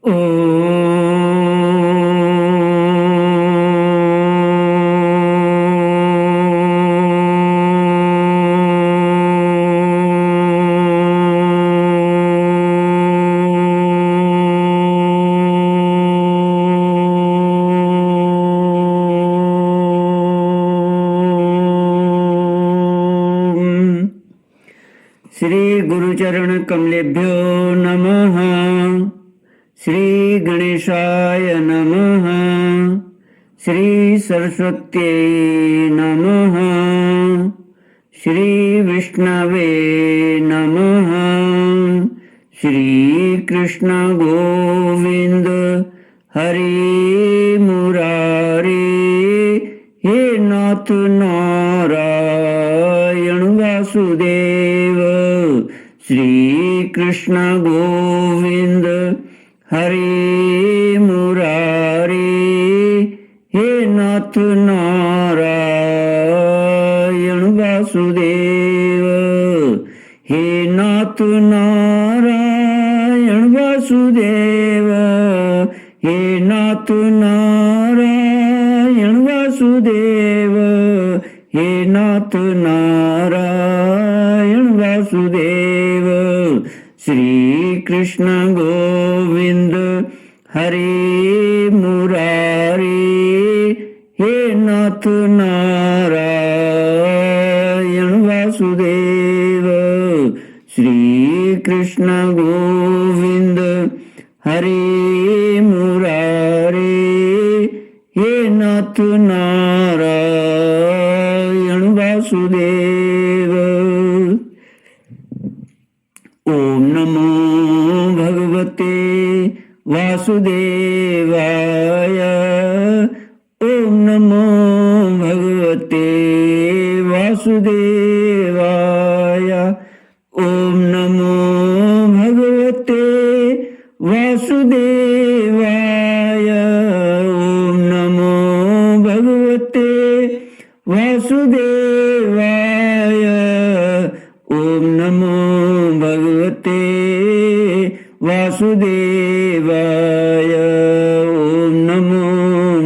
श्री गुरुचरण कमलेभ्यो नमः। श्री गणेशाय नमः। श्री सरस्वत्यै नमः। श्री विष्णवे नमः। श्री कृष्ण गोविंद हरि मुरारी। हे नाथ नारायण वासुदेव। श्री कृष्ण गोविंद हरि मुरारी। हे नाथ नारायण वासुदेव। हे नाथ नारायण वासुदेव। हे नाथ नारायण वासुदेव। हे नाथ नारायण वासुदेव। श्री कृष्ण गोविंद हरि मुरारी। हे नाथ नारायण वासुदेव। श्री कृष्ण गोविंद हरि मुरारी। हे नाथ नारायण वासुदेव। ओम नमो भगवते वासुदेवाय। ओम नमो भगवते वासुदेवाय। ओम नमो भगवते वासुदेवाय। ओम नमो भगवते वासुदेवाय। ओम नमो भगवते वासुदेवाय। ओम नमो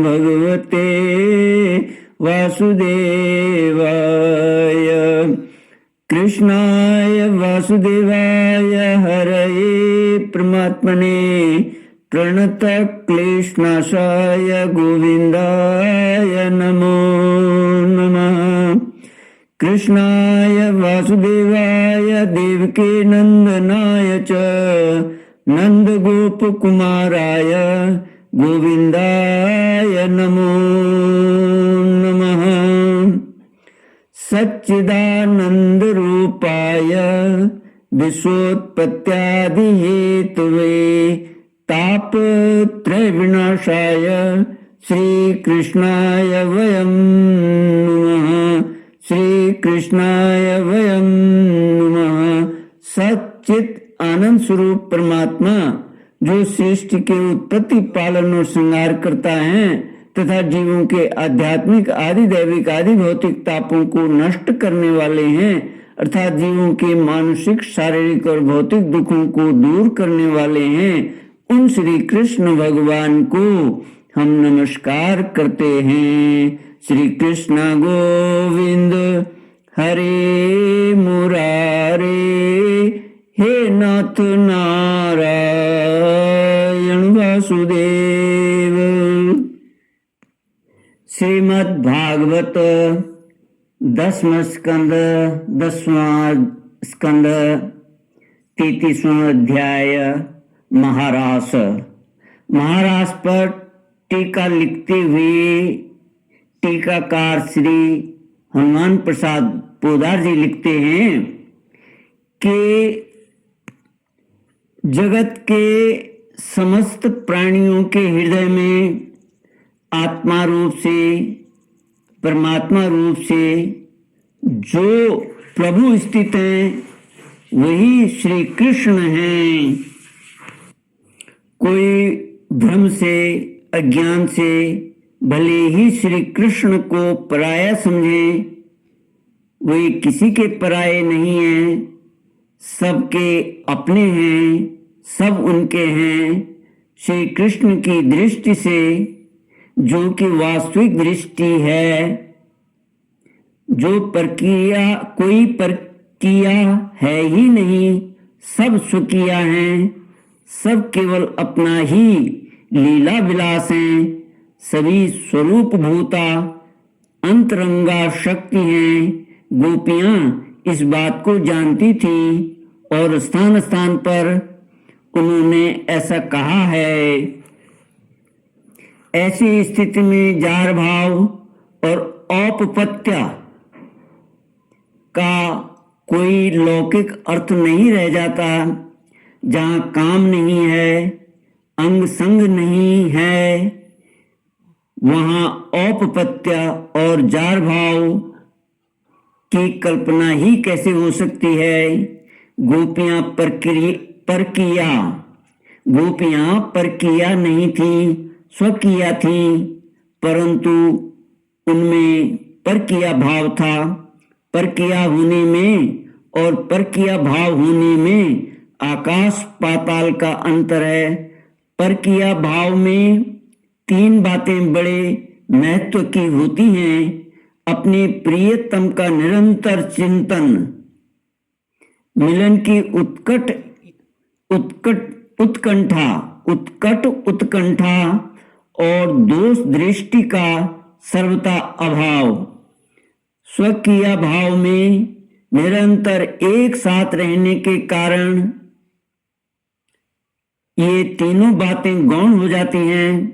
भगवते वासुदेवाय। कृष्णाय वासुदेवाय हरये परमात्मने प्रणत क्लेशनाशाय गोविंदाय नमो नमः। कृष्णाय वासुदेवाय देवकी नंदनाय च नंदगोपकुमाराय गोविंदाय नमो नमः। सच्चिदानंद रूपाय विश्वोत्पत्त्यादिहेतवे तापत्रय विनाशाय श्री कृष्णाय वयं नमः। श्री कृष्णाय वयं नमः। सच्चित आनंद स्वरूप परमात्मा जो सृष्टि के उत्पत्ति पालन और श्रृंगार करता है तथा जीवों के आध्यात्मिक आदि दैविक आदि भौतिक तापों को नष्ट करने वाले हैं, अर्थात जीवों के मानसिक शारीरिक और भौतिक दुखों को दूर करने वाले हैं, उन श्री कृष्ण भगवान को हम नमस्कार करते हैं। श्री कृष्ण गोविंद हरे मुरारी। हे नाथ नारायण वासुदेव। श्रीमद् भागवत 10वां स्कंद 10वां स्कंद 33वां अध्याय महारास। महारास पर टीका लिखते हुए टीकाकार श्री हनुमान प्रसाद पोदार जी लिखते हैं कि जगत के समस्त प्राणियों के हृदय में आत्मा रूप से परमात्मा रूप से जो प्रभु स्थित हैं वही श्री कृष्ण हैं। कोई भ्रम से अज्ञान से भले ही श्री कृष्ण को पराया समझे, वे किसी के पराये नहीं हैं, सबके अपने हैं, सब उनके हैं। श्री कृष्ण की दृष्टि से, जो कि वास्तविक दृष्टि है, जो प्रक्रिया कोई प्रक्रिया है ही नहीं, सब स्वकीय हैं, सब केवल अपना ही लीला विलास हैं, सभी स्वरूप भूता अंतरंगा शक्ति हैं। गोपियां इस बात को जानती थी और स्थान स्थान पर उन्होंने ऐसा कहा है। ऐसी स्थिति में जार भाव और औपपत्य का कोई लौकिक अर्थ नहीं रह जाता। जहाँ काम नहीं है, अंग संग नहीं है, वहाँ औपपत्य और जार भाव की कल्पना ही कैसे हो सकती है। गोपियां परकिया नहीं थी, स्वकीय थी, परंतु उनमें परकिया भाव था। परकिया होने में और परकिया भाव होने में आकाश पाताल का अंतर है। परकिया भाव में 3 बातें बड़े महत्व की होती हैं। अपने प्रियतम का निरंतर चिंतन, मिलन की उत्कंठा और दोष दृष्टि का सर्वथा अभाव। स्वकीय भाव में निरंतर एक साथ रहने के कारण ये तीनों बातें गौण हो जाती हैं,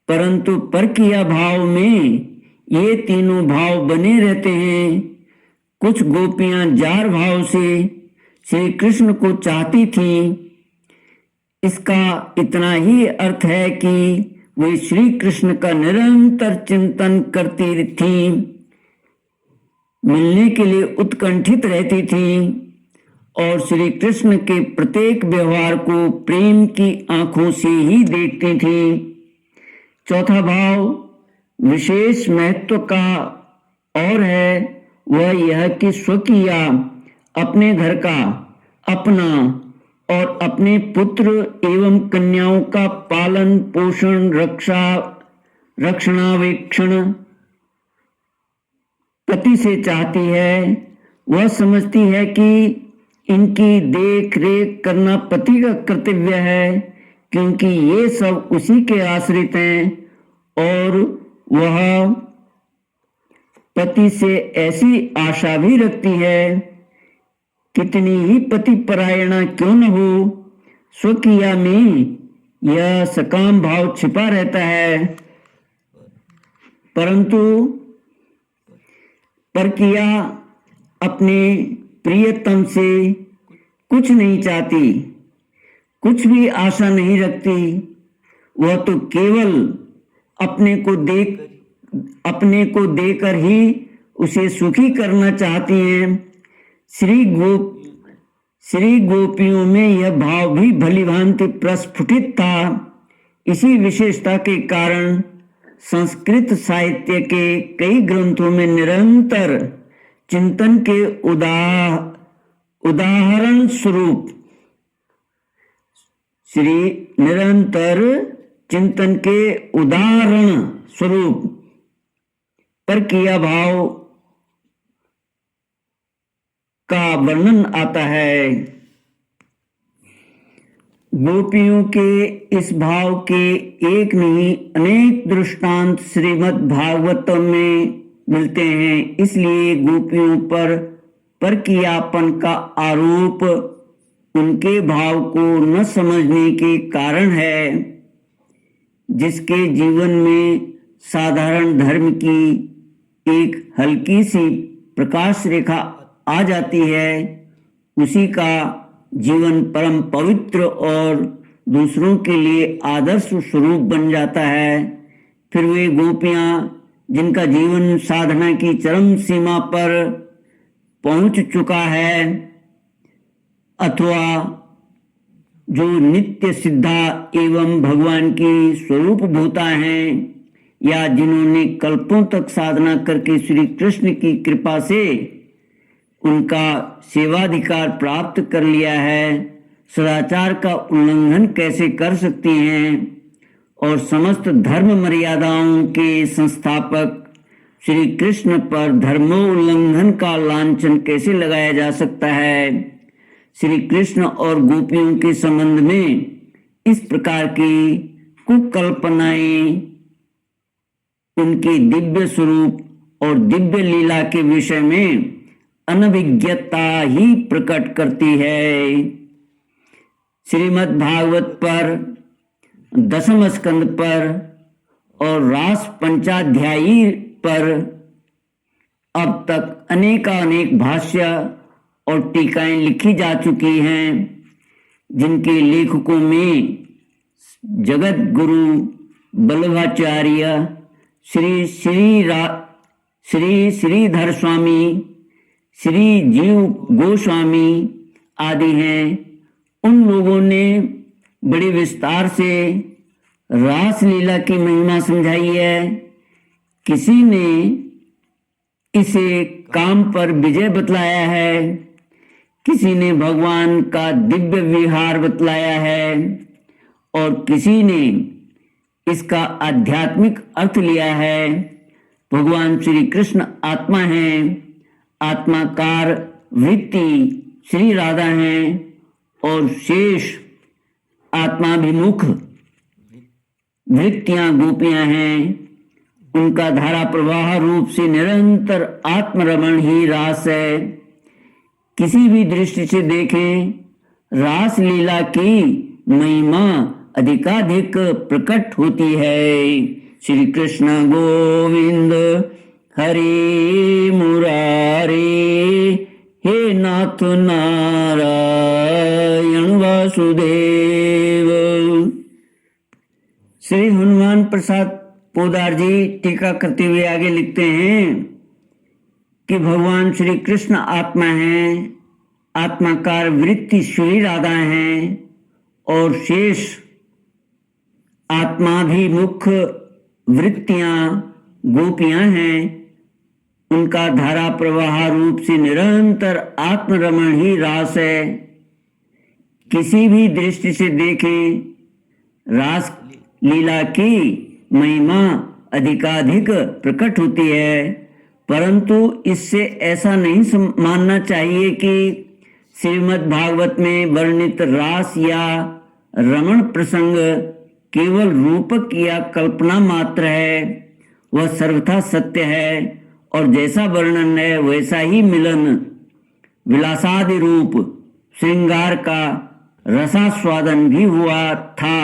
परंतु परकीय भाव में ये तीनों भाव बने रहते हैं। कुछ गोपियां जार भाव से श्री कृष्ण को चाहती थीं। इसका इतना ही अर्थ है कि वे श्री कृष्ण का निरंतर चिंतन करती थीं, मिलने के लिए उत्कंठित रहती थीं और श्री कृष्ण के प्रत्येक व्यवहार को प्रेम की आंखों से ही देखती थीं। चौथा भाव विशेष महत्व का और है, वह यह कि स्वकीय अपने घर का, अपना और अपने पुत्र एवं कन्याओं का पालन पोषण रक्षणावेक्षण पति से चाहती है। वह समझती है कि इनकी देख रेख करना पति का कर्तव्य है, क्योंकि ये सब उसी के आश्रित हैं और वह पति से ऐसी आशा भी रखती है, कितनी ही पति परायणा क्यों न हो, स्वकीय में यह सकाम भाव छिपा रहता है। परंतु परकिया अपने प्रियतम से कुछ नहीं चाहती, कुछ भी आशा नहीं रखती। वह तो केवल अपने को देकर ही उसे सुखी करना चाहती हैं। श्री गोपियों में यह भाव भी भलीभांति प्रस्फुटित था। इसी विशेषता के कारण संस्कृत साहित्य के कई ग्रंथों में निरंतर चिंतन के उदाहरण स्वरूप परकीय भाव का वर्णन आता है। गोपियों के इस भाव के एक नहीं अनेक दृष्टांत श्रीमद् भागवतम में मिलते हैं। इसलिए गोपियों पर परकीयापन का आरोप उनके भाव को न समझने के कारण है। जिसके जीवन में साधारण धर्म की एक हल्की सी प्रकाश रेखा आ जाती है, उसी का जीवन परम पवित्र और दूसरों के लिए आदर्श स्वरूप बन जाता है। फिर वे गोपियां जिनका जीवन साधना की चरम सीमा पर पहुंच चुका है, अथवा जो नित्य सिद्धा एवं भगवान की स्वरूप भूता हैं, या जिन्होंने कल्पों तक साधना करके श्री कृष्ण की कृपा से उनका सेवाधिकार प्राप्त कर लिया है, सदाचार का उल्लंघन कैसे कर सकती हैं और समस्त धर्म मर्यादाओं के संस्थापक श्री कृष्ण पर धर्मोल्लंघन का लांछन कैसे लगाया जा सकता है। श्री कृष्ण और गोपियों के संबंध में इस प्रकार की कुकल्पनाएं उनके दिव्य स्वरूप और दिव्य लीला के विषय में अनभिज्ञता ही प्रकट करती है। श्रीमद् भागवत पर, दसम स्कंद पर और रास पंचाध्यायी पर अब तक अनेकानेक भाष्य और टीकाएं लिखी जा चुकी हैं, जिनके लेखकों में जगत गुरु वल्लभाचार्य, श्री श्रीधर स्वामी, श्री जीव गोस्वामी आदि हैं। उन लोगों ने बड़े विस्तार से रास लीला की महिमा समझाई है। किसी ने इसे काम पर विजय बतलाया है, किसी ने भगवान का दिव्य विहार बतलाया है और किसी ने इसका आध्यात्मिक अर्थ लिया है। भगवान श्री कृष्ण आत्मा हैं, आत्माकार वृत्ति श्री राधा हैं और शेष आत्माभिमुख वृत्तियां गोपियां हैं। उनका धारा प्रवाह रूप से निरंतर आत्मरमण ही रास है। किसी भी दृष्टि से देखें, रास लीला की महिमा अधिकाधिक प्रकट होती है। श्री कृष्ण गोविंद हरे मुरारे, हे नाथ नारायण वासुदेव। श्री हनुमान प्रसाद पोदार जी टीका करते हुए आगे लिखते हैं कि भगवान श्री कृष्ण आत्मा हैं, आत्माकार वृत्ति श्री राधा हैं और शेष आत्माभिमुख वृत्तियां गोपियां हैं। उनका धारा प्रवाह रूप से निरंतर आत्मरमण ही रास है। किसी भी दृष्टि से देखें, रास लीला की महिमा अधिकाधिक प्रकट होती है, परंतु इससे ऐसा नहीं मानना चाहिए कि श्रीमद् भागवत में वर्णित रास या रमण प्रसंग केवल रूपक या कल्पना मात्र है। वह सर्वथा सत्य है और जैसा वर्णन है वैसा ही मिलन विलासादि रूप श्रृंगार का रसास्वादन भी हुआ था।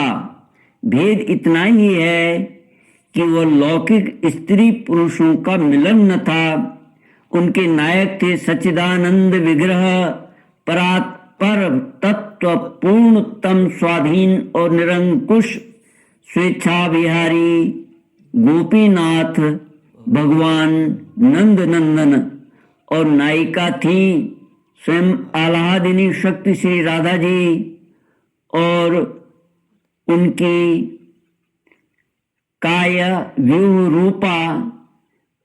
भेद इतना ही है कि वह लौकिक स्त्री पुरुषों का मिलन न था। उनके नायक थे सच्चिदानंद विग्रह, परात्पर तत्व पूर्णतम स्वाधीन और निरंकुश स्वेच्छा विहारी गोपीनाथ भगवान नंद नंदन, और नायिका थी स्वयं आह्लादिनी शक्ति श्री राधा जी और उनकी काया व्यूह रूपा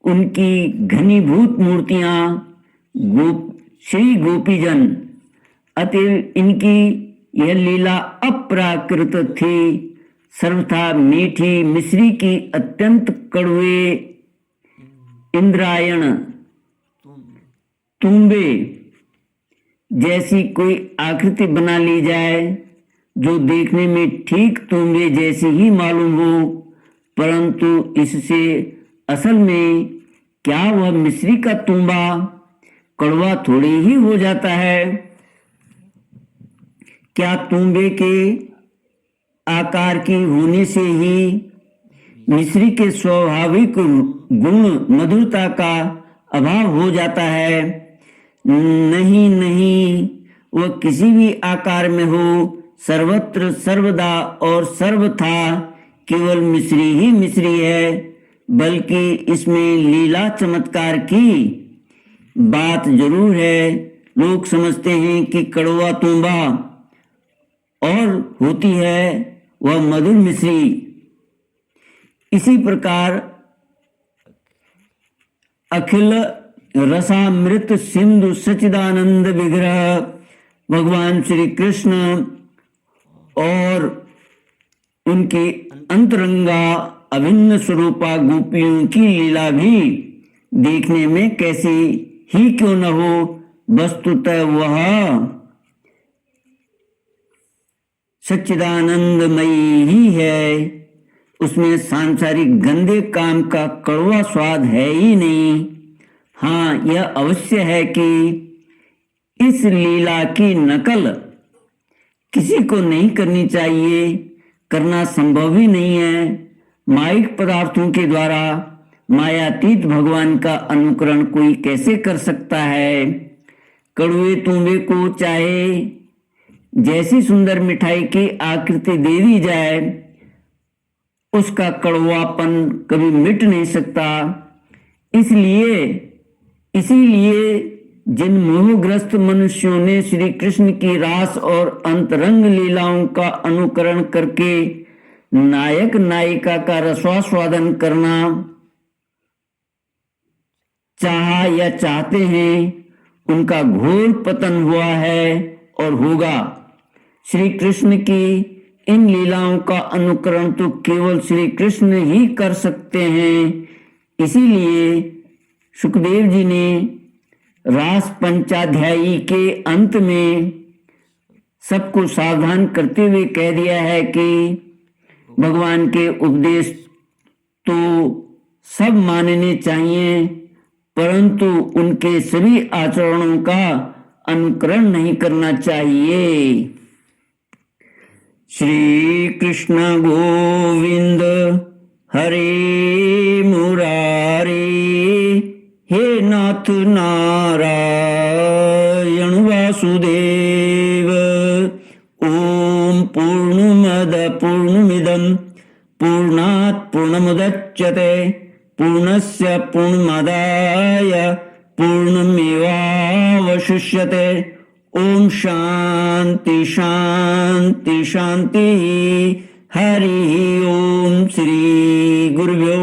उनकी घनीभूत मूर्तियां श्री गोपीजन। अतएव इनकी यह लीला अप्राकृत थी, सर्वथा मीठी मिश्री की अत्यंत कड़वे इंद्रायण तुम्बे जैसी कोई आकृति बना ली जाए जो देखने में ठीक तुम्बे जैसी ही मालूम हो, परंतु इससे असल में क्या वह मिश्री का तुम्बा कड़वा थोड़ी ही हो जाता है। क्या तुम्बे के आकार की होने से ही मिश्री के स्वाभाविक गुण मधुरता का अभाव हो जाता है? नहीं नहीं, वह किसी भी आकार में हो, सर्वत्र सर्वदा और सर्वथा केवल मिश्री ही मिश्री है। बल्कि इसमें लीला चमत्कार की बात जरूर है। लोग समझते हैं कि कड़वा तुम्बा और होती है वह मधुर मिश्री। इसी प्रकार अखिल रसामृत सिंधु सच्चिदानंद विग्रह भगवान श्री कृष्ण और उनकी अंतरंगा अभिन्न स्वरूपा गोपियों की लीला भी देखने में कैसी ही क्यों न हो, वस्तुतः वह सच्चिदानंदमयी ही है। उसमें सांसारिक गंदे काम का कड़वा स्वाद है ही नहीं। हाँ, यह अवश्य है कि इस लीला की नकल किसी को नहीं करनी चाहिए, करना संभव ही नहीं है। माइक पदार्थों के द्वारा मायातीत भगवान का अनुकरण कोई कैसे कर सकता है। कड़वे तुम्बे को चाहे जैसी सुंदर मिठाई की आकृति दे दी जाए, उसका कड़वापन कभी मिट नहीं सकता। इसीलिए जिन मोहग्रस्त मनुष्यों ने श्री कृष्ण की रास और अंतरंग लीलाओं का अनुकरण करके नायक नायिका का रसास्वादन करना चाहा या चाहते हैं, उनका घोर पतन हुआ है और होगा। श्री कृष्ण की इन लीलाओं का अनुकरण तो केवल श्री कृष्ण ही कर सकते हैं। इसीलिए सुखदेव जी ने रास पंचाध्यायी के अंत में सबको सावधान करते हुए कह दिया है कि भगवान के उपदेश तो सब मानने चाहिए, परंतु उनके सभी आचरणों का अनुकरण नहीं करना चाहिए। श्री कृष्ण गोविंद हरे मुरारे, हे नाथ नारायण वासुदेव। ओम पूर्णमद पूर्णमिदं पूर्णात् पूर्णमुदच्यते पूर्णस्य पूर्णमादाय पूर्णमेवावशिष्यते। ओम शांति शांति शांति। हरि ओम। श्री गुरुभ्यो